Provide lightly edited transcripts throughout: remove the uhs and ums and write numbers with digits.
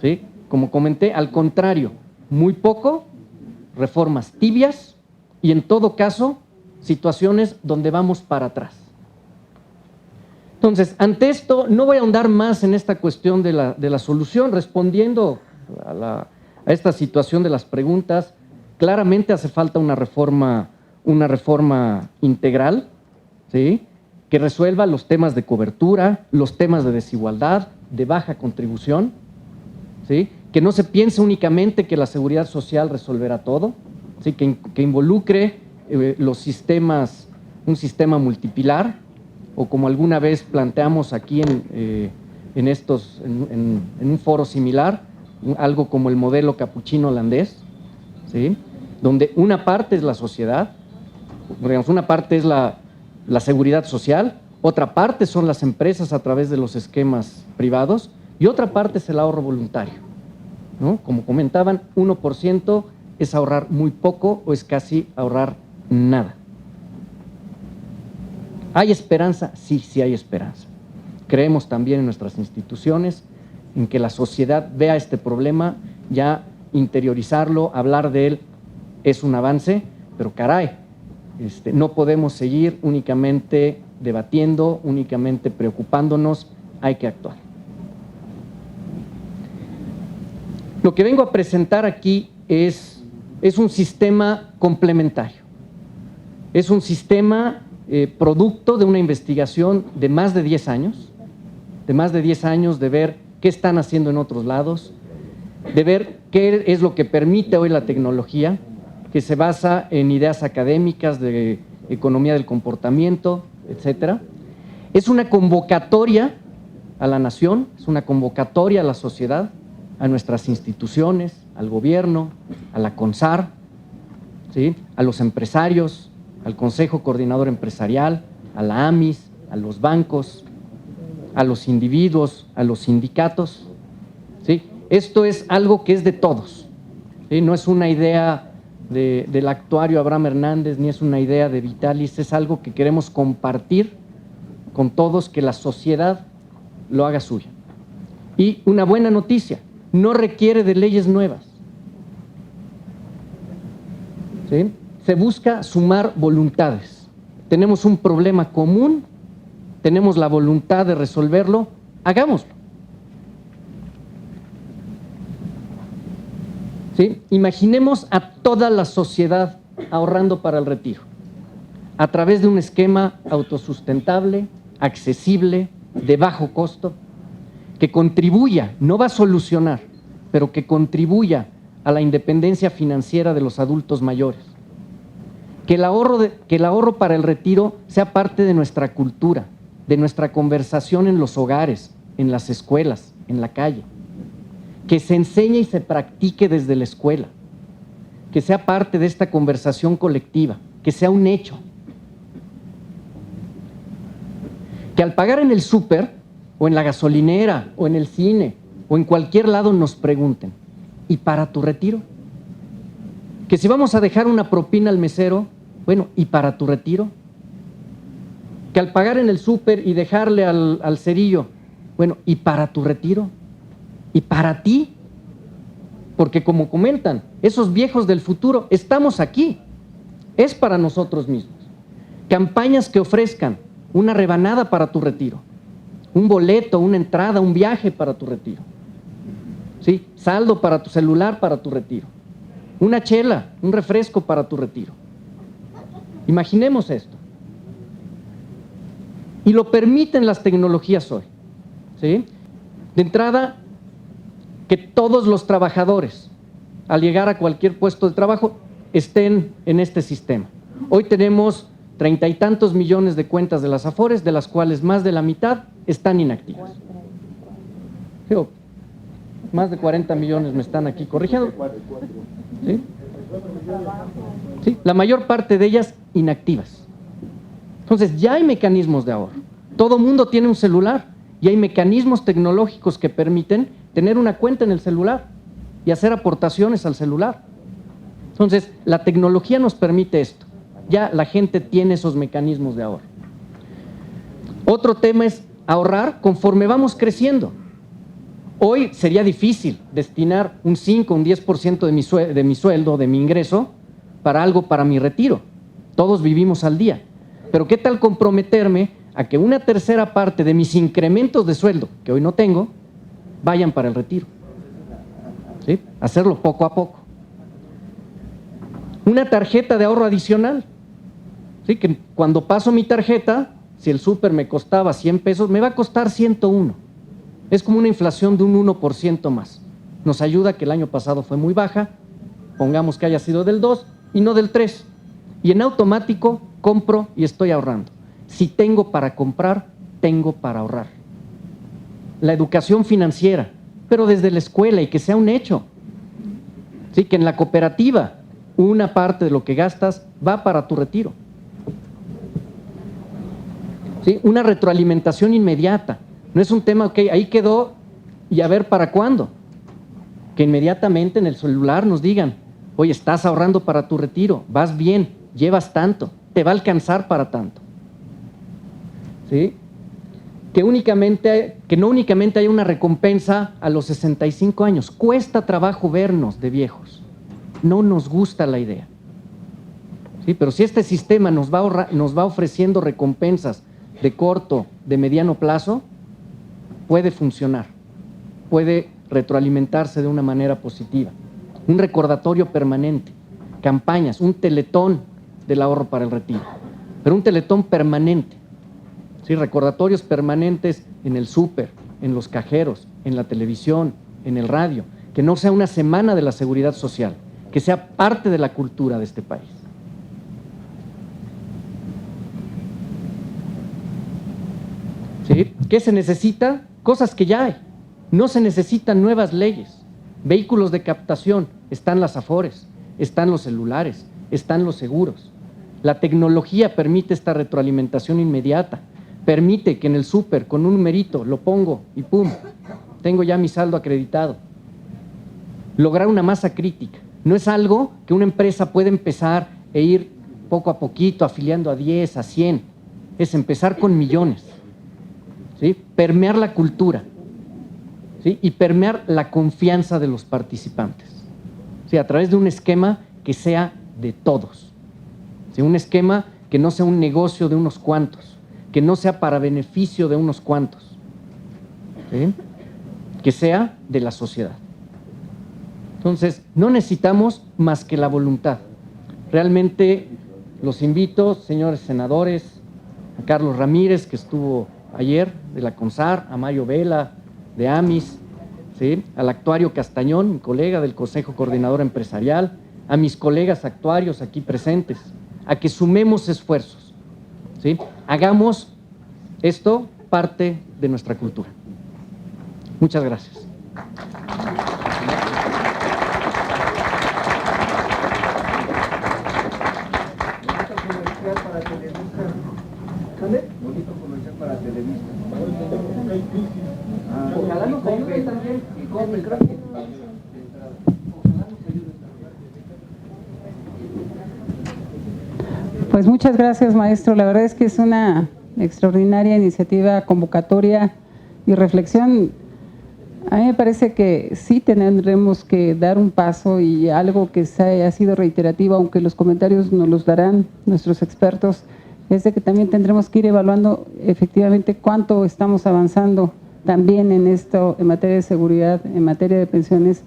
¿sí? Como comenté, al contrario, muy poco, reformas tibias y en todo caso, situaciones donde vamos para atrás. Entonces, ante esto, no voy a ahondar más en esta cuestión de la solución, respondiendo a esta situación de las preguntas. Claramente hace falta una reforma integral, ¿sí? Que resuelva los temas de cobertura, los temas de desigualdad, de baja contribución, ¿sí? Que no se piense únicamente que la seguridad social resolverá todo, ¿sí? Que involucre los sistemas, un sistema multipilar, o como alguna vez planteamos aquí en un foro similar, algo como el modelo capuchino holandés, ¿sí? Donde una parte es la sociedad, digamos, una parte es la seguridad social, otra parte son las empresas a través de los esquemas privados y otra parte es el ahorro voluntario, ¿no? Como comentaban, 1% es ahorrar muy poco o es casi ahorrar nada. ¿Hay esperanza? Sí, sí hay esperanza. Creemos también en nuestras instituciones, en que la sociedad vea este problema, ya interiorizarlo, hablar de él es un avance, pero caray, no podemos seguir únicamente debatiendo, únicamente preocupándonos, hay que actuar. Lo que vengo a presentar aquí es un sistema complementario, es un sistema producto de una investigación de más de 10 años, de ver qué están haciendo en otros lados, de ver qué es lo que permite hoy la tecnología, que se basa en ideas académicas de economía del comportamiento, etcétera. Es una convocatoria a la nación, es una convocatoria a la sociedad, a nuestras instituciones, al gobierno, a la CONSAR, ¿sí? A los empresarios, al Consejo Coordinador Empresarial, a la AMIS, a los bancos, a los individuos, a los sindicatos, ¿sí? Esto es algo que es de todos, ¿sí? No es una idea del actuario Abraham Hernández, ni es una idea de Vitalis, es algo que queremos compartir con todos, que la sociedad lo haga suya. Y una buena noticia, no requiere de leyes nuevas, ¿sí? Se busca sumar voluntades. Tenemos un problema común, tenemos la voluntad de resolverlo, hagámoslo. ¿Sí? Imaginemos a toda la sociedad ahorrando para el retiro, a través de un esquema autosustentable, accesible, de bajo costo, que contribuya, no va a solucionar, pero que contribuya a la independencia financiera de los adultos mayores. Que el ahorro para el retiro sea parte de nuestra cultura, de nuestra conversación en los hogares, en las escuelas, en la calle. Que se enseñe y se practique desde la escuela, que sea parte de esta conversación colectiva, que sea un hecho. Que al pagar en el súper, o en la gasolinera, o en el cine, o en cualquier lado nos pregunten, ¿y para tu retiro? Que si vamos a dejar una propina al mesero, bueno, ¿y para tu retiro? Que al pagar en el súper y dejarle al cerillo, bueno, ¿y para tu retiro? ¿Y para ti? Porque como comentan, esos viejos del futuro, estamos aquí, es para nosotros mismos. Campañas que ofrezcan una rebanada para tu retiro, un boleto, una entrada, un viaje para tu retiro, ¿sí? Saldo para tu celular para tu retiro, una chela, un refresco para tu retiro. Imaginemos esto. Y lo permiten las tecnologías hoy, ¿sí? De entrada, que todos los trabajadores, al llegar a cualquier puesto de trabajo, estén en este sistema. Hoy tenemos 30 y tantos millones de cuentas de las Afores, de las cuales más de la mitad están inactivas. Digo, más de 40 millones me están aquí corrigiendo. ¿Sí? Sí, la mayor parte de ellas inactivas. Entonces, ya hay mecanismos de ahorro. Todo mundo tiene un celular y hay mecanismos tecnológicos que permiten tener una cuenta en el celular y hacer aportaciones al celular. Entonces, la tecnología nos permite esto. Ya la gente tiene esos mecanismos de ahorro. Otro tema es ahorrar conforme vamos creciendo. Hoy sería difícil destinar un 5, un 10% de mi sueldo, de mi ingreso, para algo para mi retiro. Todos vivimos al día. Pero ¿qué tal comprometerme a que una tercera parte de mis incrementos de sueldo, que hoy no tengo, vayan para el retiro? ¿Sí? Hacerlo poco a poco. Una tarjeta de ahorro adicional. ¿Sí? Que cuando paso mi tarjeta, si el súper me costaba 100 pesos, me va a costar 101. Es como una inflación de un 1% más. Nos ayuda que el año pasado fue muy baja, pongamos que haya sido del 2 y no del 3. Y en automático compro y estoy ahorrando. Si tengo para comprar, tengo para ahorrar. La educación financiera, pero desde la escuela y que sea un hecho. Sí, que en la cooperativa una parte de lo que gastas va para tu retiro. ¿Sí? Una retroalimentación inmediata. No es un tema, ok, ahí quedó y a ver para cuándo. Que inmediatamente en el celular nos digan, oye, estás ahorrando para tu retiro, vas bien, llevas tanto, te va a alcanzar para tanto. ¿Sí? Que no únicamente haya una recompensa a los 65 años. Cuesta trabajo vernos de viejos. No nos gusta la idea. ¿Sí? Pero si este sistema nos va ofreciendo recompensas de corto, de mediano plazo, puede funcionar, puede retroalimentarse de una manera positiva. Un recordatorio permanente, campañas, un teletón del ahorro para el retiro, pero un teletón permanente. ¿Sí? Recordatorios permanentes en el súper, en los cajeros, en la televisión, en el radio, que no sea una semana de la seguridad social, que sea parte de la cultura de este país. ¿Sí? ¿Qué se necesita? Cosas que ya hay. No se necesitan nuevas leyes. Vehículos de captación, están las Afores, están los celulares, están los seguros. La tecnología permite esta retroalimentación inmediata, permite que en el súper con un numerito lo pongo y ¡pum! Tengo ya mi saldo acreditado. Lograr una masa crítica. No es algo que una empresa puede empezar e ir poco a poquito afiliando a 10, a 100. Es empezar con millones. ¿Sí? Permear la cultura, ¿sí? Y permear la confianza de los participantes, ¿sí? A través de un esquema que sea de todos, ¿sí? Un esquema que no sea un negocio de unos cuantos, que no sea para beneficio de unos cuantos, ¿sí? Que sea de la sociedad. Entonces, no necesitamos más que la voluntad. Realmente los invito, señores senadores, a Carlos Ramírez, que estuvo ayer, de la CONSAR, a Mario Vela, de AMIS, ¿sí? Al actuario Castañón, mi colega del Consejo Coordinador Empresarial, a mis colegas actuarios aquí presentes, a que sumemos esfuerzos, ¿sí? Hagamos esto parte de nuestra cultura. Muchas gracias. Bonito comercial para Televisa. Ojalá nos ayude también y compre, creo que. Pues muchas gracias, maestro. La verdad es que es una extraordinaria iniciativa, convocatoria y reflexión. A mí me parece que sí tendremos que dar un paso y algo que ha sido reiterativo, aunque los comentarios nos los darán nuestros expertos, es de que también tendremos que ir evaluando efectivamente cuánto estamos avanzando también en esto, en materia de seguridad, en materia de pensiones,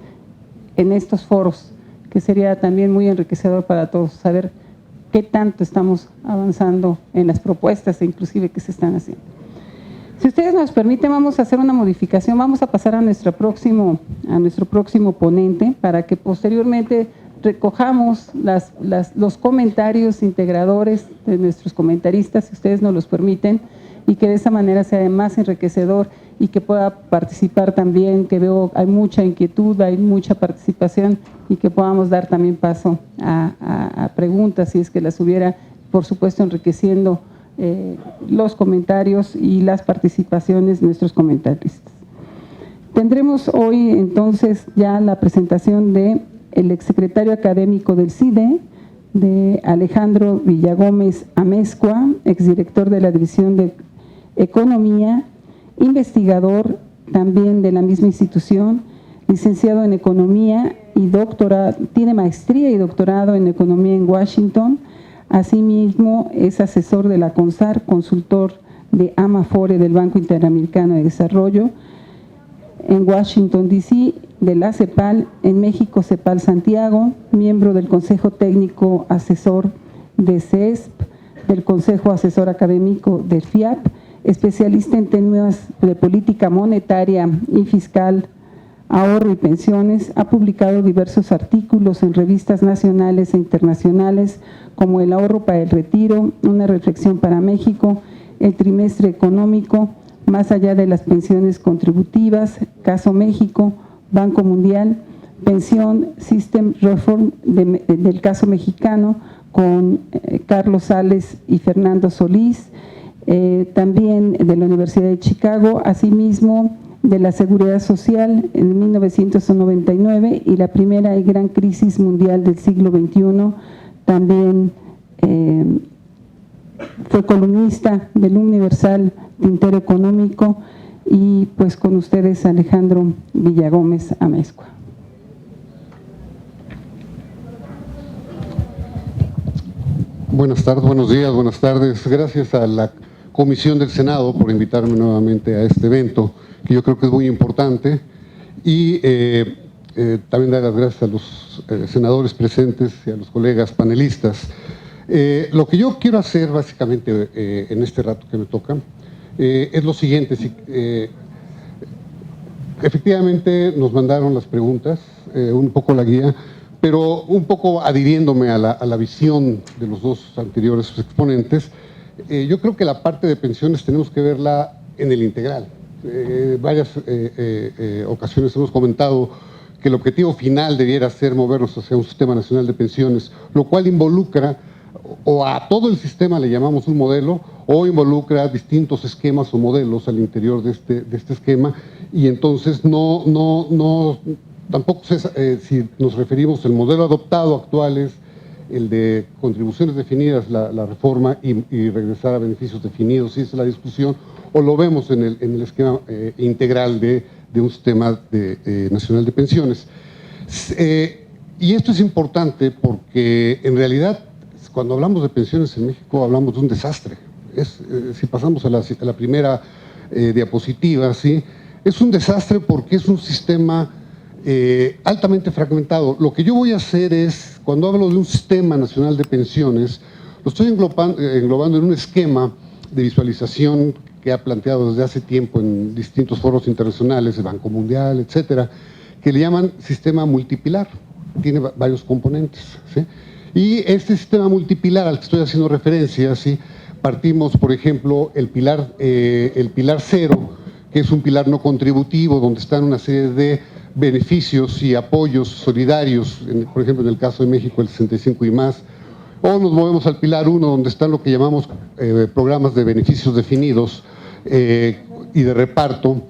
en estos foros, que sería también muy enriquecedor para todos saber qué tanto estamos avanzando en las propuestas inclusive que se están haciendo. Si ustedes nos permiten, vamos a hacer una modificación, vamos a pasar a nuestro próximo ponente para que posteriormente recojamos los comentarios integradores de nuestros comentaristas, si ustedes nos los permiten, y que de esa manera sea más enriquecedor y que pueda participar también, que veo hay mucha inquietud, hay mucha participación y que podamos dar también paso a preguntas, si es que las hubiera, por supuesto enriqueciendo los comentarios y las participaciones de nuestros comentaristas. Tendremos hoy entonces ya la presentación de el exsecretario académico del CIDE, de Alejandro Villagómez Amezcua, exdirector de la División de Economía, investigador, también de la misma institución, licenciado en Economía y tiene maestría y doctorado en Economía en Washington. Asimismo, es asesor de la CONSAR, consultor de Amafore del Banco Interamericano de Desarrollo en Washington, D.C., de la CEPAL, en México, CEPAL Santiago, miembro del Consejo Técnico Asesor de CESP, del Consejo Asesor Académico del FIAP, especialista en temas de política monetaria y fiscal, ahorro y pensiones. Ha publicado diversos artículos en revistas nacionales e internacionales como El ahorro para el retiro, Una reflexión para México, El trimestre económico, Más allá de las pensiones contributivas, Caso México, Banco Mundial, Pensión System Reform del caso mexicano con Carlos Sales y Fernando Solís, también de la Universidad de Chicago, asimismo de la Seguridad Social en 1999 y la primera y gran crisis mundial del siglo XXI. También fue columnista del Universal, Tintero Económico, y pues con ustedes Alejandro Villagómez Amezcua. Buenas tardes, buenos días, buenas tardes. Gracias a la Comisión del Senado por invitarme nuevamente a este evento, que yo creo que es muy importante, y también dar las gracias a los senadores presentes y a los colegas panelistas. Lo que yo quiero hacer básicamente en este rato que me toca es lo siguiente. Efectivamente nos mandaron las preguntas, un poco la guía, pero un poco adhiriéndome a la visión de los dos anteriores exponentes. Yo creo que la parte de pensiones tenemos que verla en el integral. Varias ocasiones hemos comentado que el objetivo final debiera ser movernos hacia un sistema nacional de pensiones, lo cual involucra, o a todo el sistema le llamamos un modelo, o involucra distintos esquemas o modelos al interior de este esquema, y entonces tampoco sé si nos referimos al modelo adoptado actual es el de contribuciones definidas, la reforma y regresar a beneficios definidos, si esa es la discusión, o lo vemos en el esquema integral de un sistema nacional de pensiones. Y esto es importante porque en realidad cuando hablamos de pensiones en México hablamos de un desastre. Si pasamos a la primera diapositiva, ¿sí? Es un desastre porque es un sistema altamente fragmentado. Lo que yo voy a hacer es, cuando hablo de un sistema nacional de pensiones, lo estoy englobando en un esquema de visualización que ha planteado desde hace tiempo en distintos foros internacionales, el Banco Mundial, etcétera, que le llaman sistema multipilar. Tiene varios componentes, ¿sí? Y este sistema multipilar al que estoy haciendo referencia, ¿sí? Partimos, por ejemplo, el pilar 0, que es un pilar no contributivo, donde están una serie de beneficios y apoyos solidarios, por ejemplo, en el caso de México, el 65 y más. O nos movemos al pilar 1, donde están lo que llamamos programas de beneficios definidos y de reparto.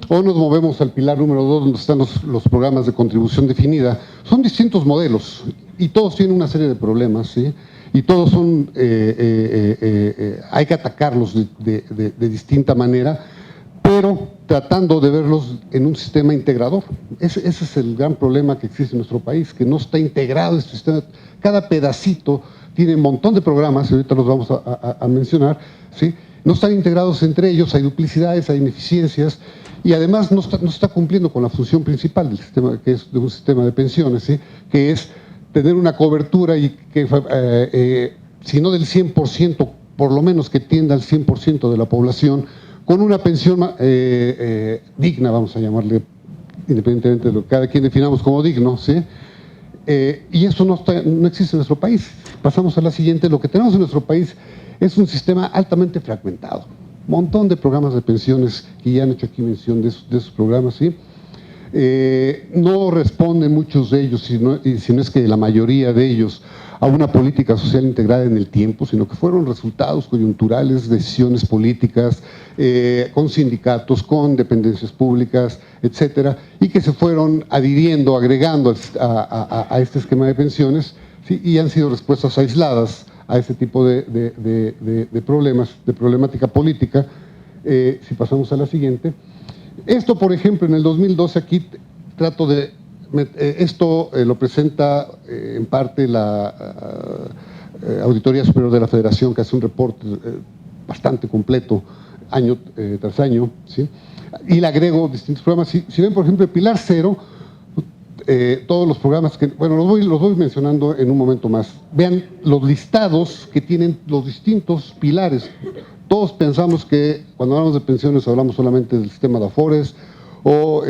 O nos movemos al pilar número 2, donde están los programas de contribución definida. Son distintos modelos y todos tienen una serie de problemas, ¿sí? Y todos son, hay que atacarlos de distinta manera, pero tratando de verlos en un sistema integrador. Ese es el gran problema que existe en nuestro país, que no está integrado este sistema. Cada pedacito tiene un montón de programas, y ahorita los vamos a mencionar, ¿sí? No están integrados entre ellos, hay duplicidades, hay ineficiencias, y además no está cumpliendo con la función principal del sistema, que es de un sistema de pensiones, ¿sí? Que es tener una cobertura y que, si no del 100%, por lo menos que tienda al 100% de la población, con una pensión digna, vamos a llamarle, independientemente de lo que cada quien definamos como digno, ¿sí? Y eso no existe en nuestro país. Pasamos a la siguiente. Lo que tenemos en nuestro país es un sistema altamente fragmentado. Un montón de programas de pensiones que ya han hecho aquí mención de esos programas, ¿sí? No responden muchos de ellos, si no es que la mayoría de ellos, a una política social integrada en el tiempo, sino que fueron resultados coyunturales, decisiones políticas, con sindicatos, con dependencias públicas, etcétera, y que se fueron adhiriendo, agregando a este esquema de pensiones, ¿sí? Y han sido respuestas aisladas a este tipo de problemas, de problemática política. Si pasamos a la siguiente, Esto, por ejemplo, en el 2012, aquí trato de... esto lo presenta en parte la Auditoría Superior de la Federación, que hace un reporte bastante completo, año tras año, ¿sí? Y le agrego distintos programas. Si ven, por ejemplo, el Pilar Cero, todos los programas que... Bueno, los voy mencionando en un momento más. Vean los listados que tienen los distintos pilares. Todos pensamos que cuando hablamos de pensiones hablamos solamente del sistema de Afores o...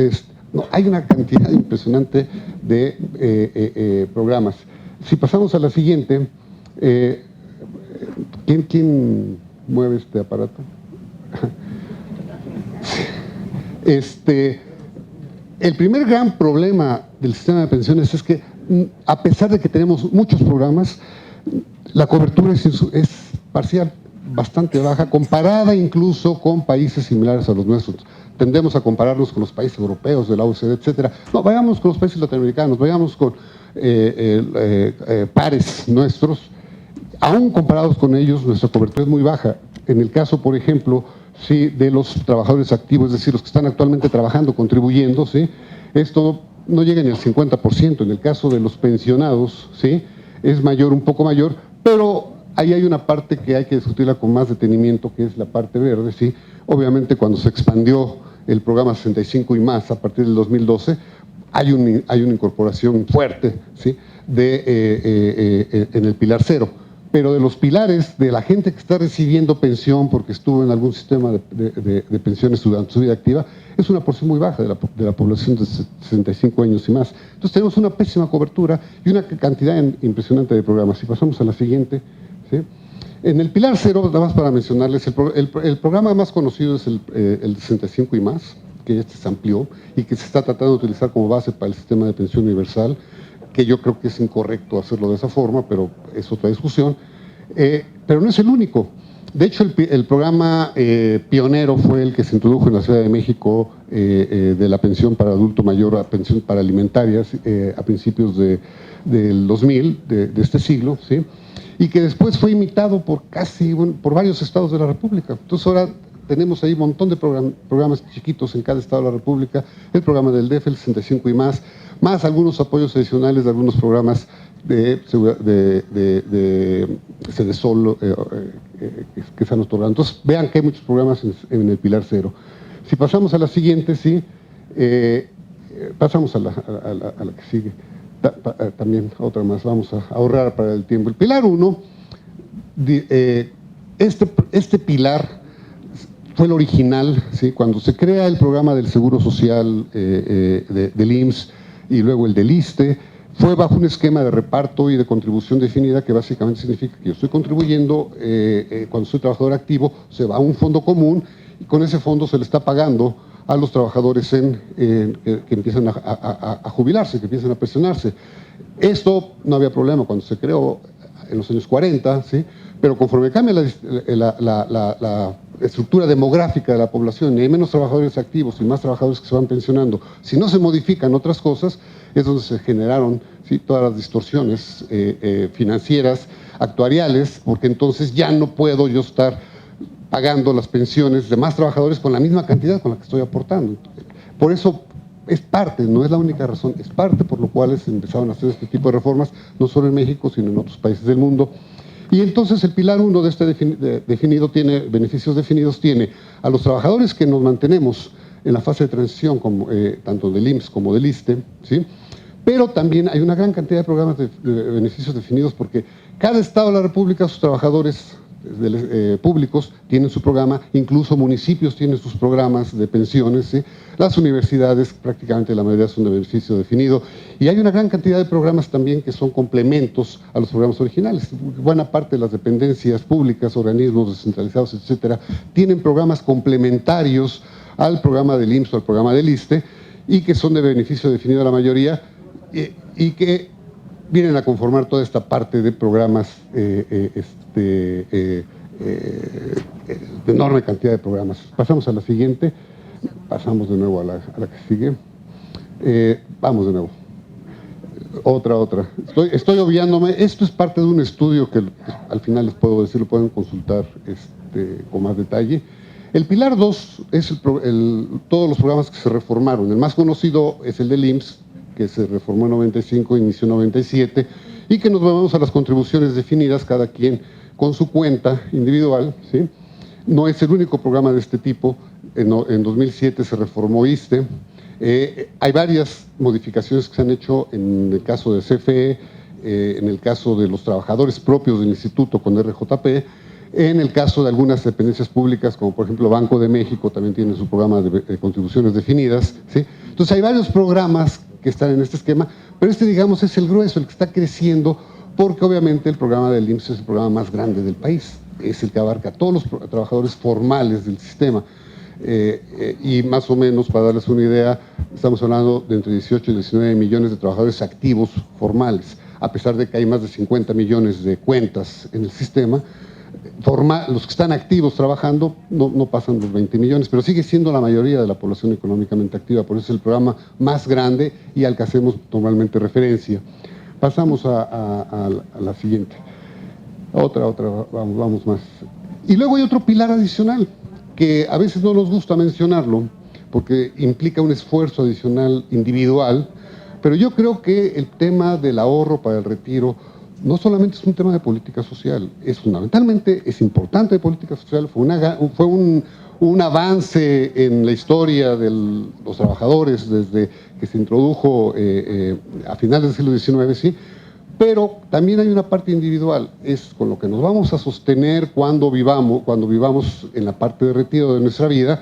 no, hay una cantidad impresionante de programas. Si pasamos a la siguiente, ¿quién mueve este aparato? El primer gran problema del sistema de pensiones es que, a pesar de que tenemos muchos programas, la cobertura es parcial, bastante baja, comparada incluso con países similares a los nuestros. Tendemos a compararnos con los países europeos, de la OECD, etcétera. No, vayamos con los países latinoamericanos, vayamos con pares nuestros. Aún comparados con ellos, nuestra cobertura es muy baja. En el caso, por ejemplo, sí, de los trabajadores activos, es decir, los que están actualmente trabajando, contribuyendo, ¿sí? Esto no llega ni al 50%. En el caso de los pensionados, ¿sí? Es mayor, un poco mayor, pero ahí hay una parte que hay que discutirla con más detenimiento, que es la parte verde, ¿sí? Obviamente, cuando se expandió el programa 65 y más a partir del 2012, hay una incorporación fuerte, ¿sí? En el Pilar Cero. Pero de los pilares, de la gente que está recibiendo pensión porque estuvo en algún sistema de pensiones durante su vida activa, es una porción muy baja de la población de 65 años y más. Entonces tenemos una pésima cobertura y una cantidad impresionante de programas. Si pasamos a la siguiente, ¿sí? En el Pilar Cero, nada más para mencionarles, el programa más conocido es el 65 y más, que se amplió y que se está tratando de utilizar como base para el sistema de pensión universal, que yo creo que es incorrecto hacerlo de esa forma, pero es otra discusión. Pero no es el único. De hecho, el programa pionero fue el que se introdujo en la Ciudad de México de la pensión para adulto mayor a pensión para alimentarias a principios del 2000, de este siglo, ¿sí? Y que después fue imitado por por varios estados de la República. Entonces ahora tenemos ahí un montón de programas chiquitos en cada estado de la República, el programa del DF, el 65 y más algunos apoyos adicionales de algunos programas de Sedesol que están otorgando. Entonces, vean que hay muchos programas en el Pilar Cero. Si pasamos a la siguiente, sí, pasamos a la que sigue. También otra más, vamos a ahorrar para el tiempo. El Pilar 1, este pilar fue el original, ¿sí? Cuando se crea el programa del Seguro Social del IMSS y luego el del ISSSTE, fue bajo un esquema de reparto y de contribución definida que básicamente significa que yo estoy contribuyendo, cuando soy trabajador activo, se va a un fondo común y con ese fondo se le está pagando a los trabajadores que empiezan a jubilarse, que empiezan a pensionarse. Esto no había problema cuando se creó en los años 40, ¿sí? Pero conforme cambia la estructura demográfica de la población y hay menos trabajadores activos y más trabajadores que se van pensionando, si no se modifican otras cosas, es donde se generaron, ¿sí?, todas las distorsiones financieras, actuariales, porque entonces ya no puedo yo estar pagando las pensiones de más trabajadores con la misma cantidad con la que estoy aportando. Por eso es parte, no es la única razón, es parte por lo cual se empezaron a hacer este tipo de reformas, no solo en México, sino en otros países del mundo. Y entonces el Pilar 1 de este definido tiene beneficios definidos, tiene a los trabajadores que nos mantenemos en la fase de transición, como, tanto del IMSS como del ISSSTE, ¿sí? Pero también hay una gran cantidad de programas de beneficios definidos porque cada estado de la República, sus trabajadores públicos tienen su programa, incluso municipios tienen sus programas de pensiones, ¿sí? Las universidades, prácticamente la mayoría son de beneficio definido, y hay una gran cantidad de programas también que son complementos a los programas originales. Buena parte de las dependencias públicas, organismos descentralizados, etcétera, tienen programas complementarios al programa del IMSS o al programa del ISSSTE, y que son de beneficio definido la mayoría, y que vienen a conformar toda esta parte de programas de enorme cantidad de programas. Pasamos a la siguiente, pasamos de nuevo a la que sigue. Vamos de nuevo. Otra. Estoy obviándome. Esto es parte de un estudio que al final les puedo decir, lo pueden consultar con más detalle. El Pilar 2 es todos los programas que se reformaron. El más conocido es el del IMSS, que se reformó en 95, inició en 97, y que nos vamos a las contribuciones definidas, cada quien con su cuenta individual, ¿sí? No es el único programa de este tipo. En 2007 se reformó ISSSTE. Hay varias modificaciones que se han hecho en el caso de CFE, en el caso de los trabajadores propios del instituto con RJP, en el caso de algunas dependencias públicas, como por ejemplo Banco de México, también tiene su programa de contribuciones definidas, ¿sí? Entonces hay varios programas que están en este esquema, pero este, digamos, es el grueso, el que está creciendo, porque obviamente el programa del IMSS es el programa más grande del país, es el que abarca a todos los trabajadores formales del sistema. Y más o menos, para darles una idea, estamos hablando de entre 18 y 19 millones de trabajadores activos formales, a pesar de que hay más de 50 millones de cuentas en el sistema. Los que están activos trabajando no pasan los 20 millones, pero sigue siendo la mayoría de la población económicamente activa, por eso es el programa más grande y al que hacemos normalmente referencia. Pasamos a la siguiente. Vamos más. Y luego hay otro pilar adicional, que a veces no nos gusta mencionarlo, porque implica un esfuerzo adicional individual, pero yo creo que el tema del ahorro para el retiro no solamente es un tema de política social, fundamentalmente es importante de política social, fue un avance en la historia de los trabajadores desde que se introdujo a finales del siglo XIX, sí, pero también hay una parte individual, es con lo que nos vamos a sostener cuando vivamos en la parte de retiro de nuestra vida,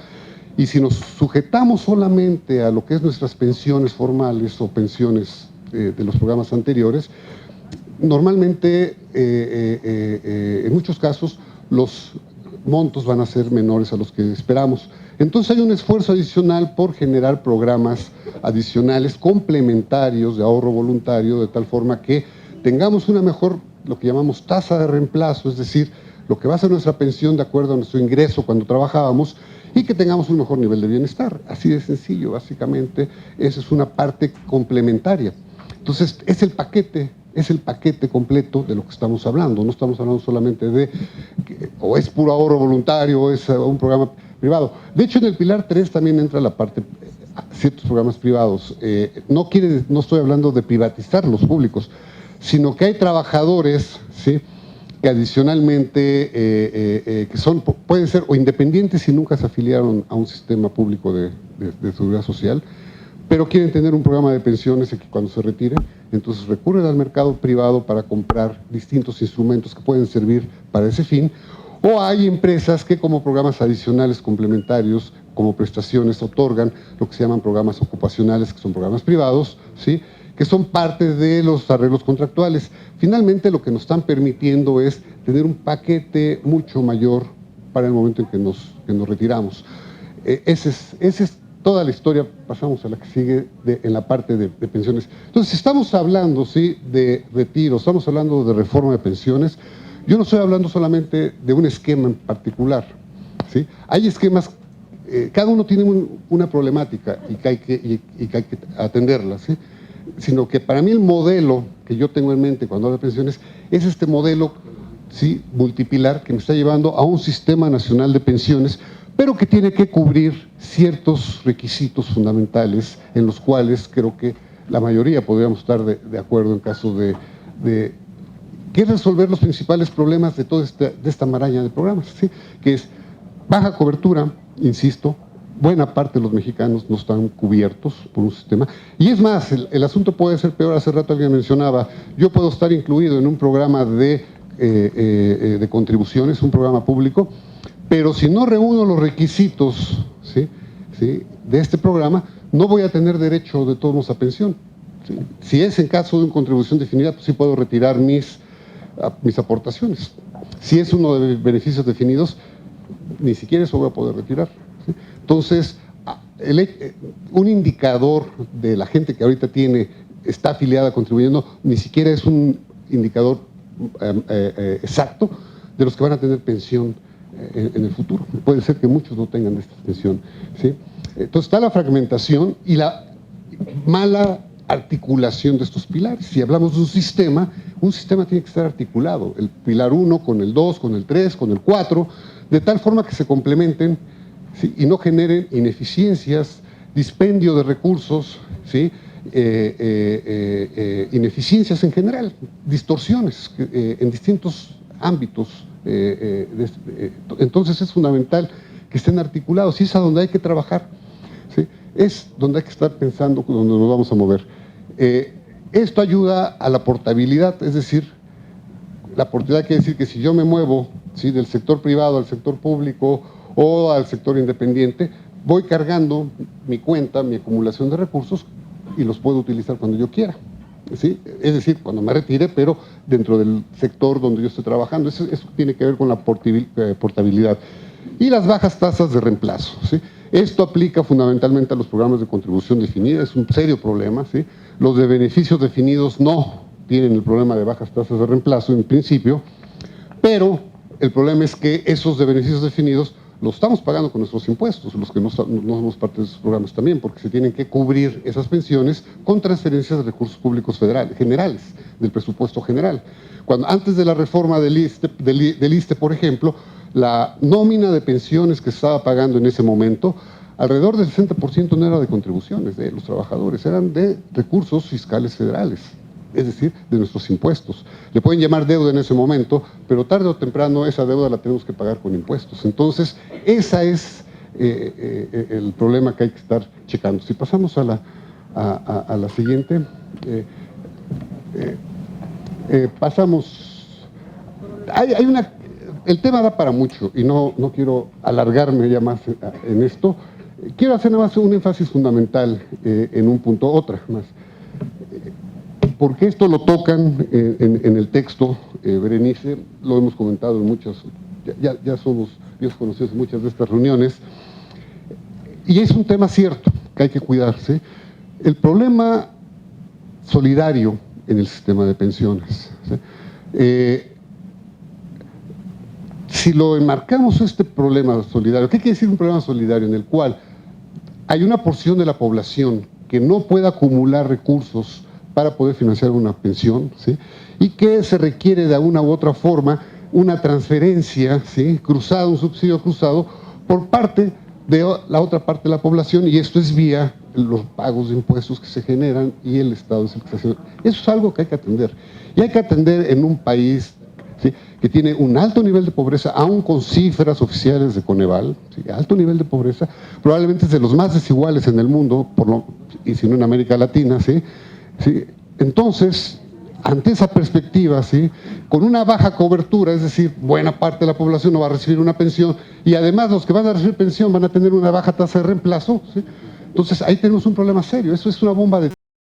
y si nos sujetamos solamente a lo que es nuestras pensiones formales o pensiones de los programas anteriores, normalmente, en muchos casos, los montos van a ser menores a los que esperamos. Entonces hay un esfuerzo adicional por generar programas adicionales, complementarios de ahorro voluntario, de tal forma que tengamos una mejor, lo que llamamos tasa de reemplazo, es decir, lo que va a ser nuestra pensión de acuerdo a nuestro ingreso cuando trabajábamos, y que tengamos un mejor nivel de bienestar. Así de sencillo, básicamente, esa es una parte complementaria. Entonces, es el paquete completo de lo que estamos hablando. No estamos hablando solamente de o es puro ahorro voluntario o es un programa privado. De hecho, en el Pilar 3 también entra la parte, ciertos programas privados. No estoy hablando de privatizar los públicos, sino que hay trabajadores, ¿sí?, que adicionalmente pueden ser o independientes y nunca se afiliaron a un sistema público de seguridad social, pero quieren tener un programa de pensiones que cuando se retiren, entonces recurren al mercado privado para comprar distintos instrumentos que pueden servir para ese fin, o hay empresas que como programas adicionales complementarios, como prestaciones, otorgan lo que se llaman programas ocupacionales, que son programas privados, ¿sí?, que son parte de los arreglos contractuales. Finalmente, lo que nos están permitiendo es tener un paquete mucho mayor para el momento en que nos retiramos. Esa es toda la historia. Pasamos a la que sigue en la parte de pensiones. Entonces, si estamos hablando, ¿sí?, de retiro, estamos hablando de reforma de pensiones, yo no estoy hablando solamente de un esquema en particular, ¿sí? Hay esquemas, cada uno tiene una problemática y que hay que atenderla, ¿sí?, sino que para mí el modelo que yo tengo en mente cuando hablo de pensiones es este modelo, ¿sí?, multipilar, que me está llevando a un sistema nacional de pensiones, pero que tiene que cubrir ciertos requisitos fundamentales en los cuales creo que la mayoría podríamos estar de acuerdo en caso de que es resolver los principales problemas de toda esta maraña de programas, ¿sí?, que es baja cobertura, insisto. Buena parte de los mexicanos no están cubiertos por un sistema. Y es más, el asunto puede ser peor. Hace rato alguien mencionaba, yo puedo estar incluido en un programa de contribuciones, un programa público, pero si no reúno los requisitos, ¿sí?, de este programa, no voy a tener derecho de todos modos a pensión, ¿sí? Si es en caso de una contribución definida, pues sí puedo retirar mis aportaciones. Si es uno de beneficios definidos, ni siquiera eso voy a poder retirar, ¿sí? Entonces, un indicador de la gente que ahorita está afiliada contribuyendo, ni siquiera es un indicador exacto de los que van a tener pensión en el futuro. Puede ser que muchos no tengan esta pensión, ¿sí? Entonces está la fragmentación y la mala articulación de estos pilares. Si hablamos de un sistema tiene que estar articulado. El pilar 1 con el 2, con el 3, con el 4, de tal forma que se complementen ¿sí? Y no generen ineficiencias, dispendio de recursos, ¿sí? Ineficiencias en general, distorsiones en distintos ámbitos. Entonces es fundamental que estén articulados y es a donde hay que trabajar, ¿sí? Es donde hay que estar pensando donde nos vamos a mover. Esto ayuda a la portabilidad, es decir, la portabilidad quiere decir que si yo me muevo, ¿sí? Del sector privado al sector público o al sector independiente, voy cargando mi cuenta, mi acumulación de recursos y los puedo utilizar cuando yo quiera, ¿sí? Es decir, cuando me retire, pero dentro del sector donde yo estoy trabajando. Eso tiene que ver con la portabilidad. Y las bajas tasas de reemplazo, ¿sí? Esto aplica fundamentalmente a los programas de contribución definida, es un serio problema, ¿sí? Los de beneficios definidos no tienen el problema de bajas tasas de reemplazo en principio, pero el problema es que esos de beneficios definidos los estamos pagando con nuestros impuestos, los que no somos parte de esos programas también, porque se tienen que cubrir esas pensiones con transferencias de recursos públicos federales, generales, del presupuesto general. Cuando antes de la reforma del ISSSTE, por ejemplo, la nómina de pensiones que se estaba pagando en ese momento, alrededor del 60% no era de contribuciones de los trabajadores, eran de recursos fiscales federales, es decir, de nuestros impuestos. Le pueden llamar deuda en ese momento, pero tarde o temprano esa deuda la tenemos que pagar con impuestos. Entonces, ese es el problema que hay que estar checando. Si pasamos a la siguiente, pasamos... El tema da para mucho y no quiero alargarme ya más en esto. Quiero hacer nada más un énfasis fundamental en un punto, otra más. Porque esto lo tocan en el texto, Berenice, lo hemos comentado en muchas, ya somos Dios conocidos en muchas de estas reuniones, y es un tema cierto que hay que cuidarse. El problema solidario en el sistema de pensiones, ¿sí? Si lo enmarcamos este problema solidario, ¿qué quiere decir un problema solidario? En el cual hay una porción de la población que no puede acumular recursos para poder financiar una pensión, ¿sí? Y que se requiere de una u otra forma una transferencia, ¿sí? Cruzada, un subsidio cruzado por parte de la otra parte de la población, y esto es vía los pagos de impuestos que se generan y el Estado es el que está haciendo. Eso es algo que hay que atender. Y hay que atender en un país, ¿sí? Que tiene un alto nivel de pobreza, aún con cifras oficiales de Coneval, ¿sí? Alto nivel de pobreza, probablemente es de los más desiguales en el mundo, y si no en América Latina, ¿sí? ¿Sí? Entonces, ante esa perspectiva, ¿sí? Con una baja cobertura, es decir, buena parte de la población no va a recibir una pensión, y además los que van a recibir pensión van a tener una baja tasa de reemplazo, ¿sí? Entonces ahí tenemos un problema serio. Eso es una bomba de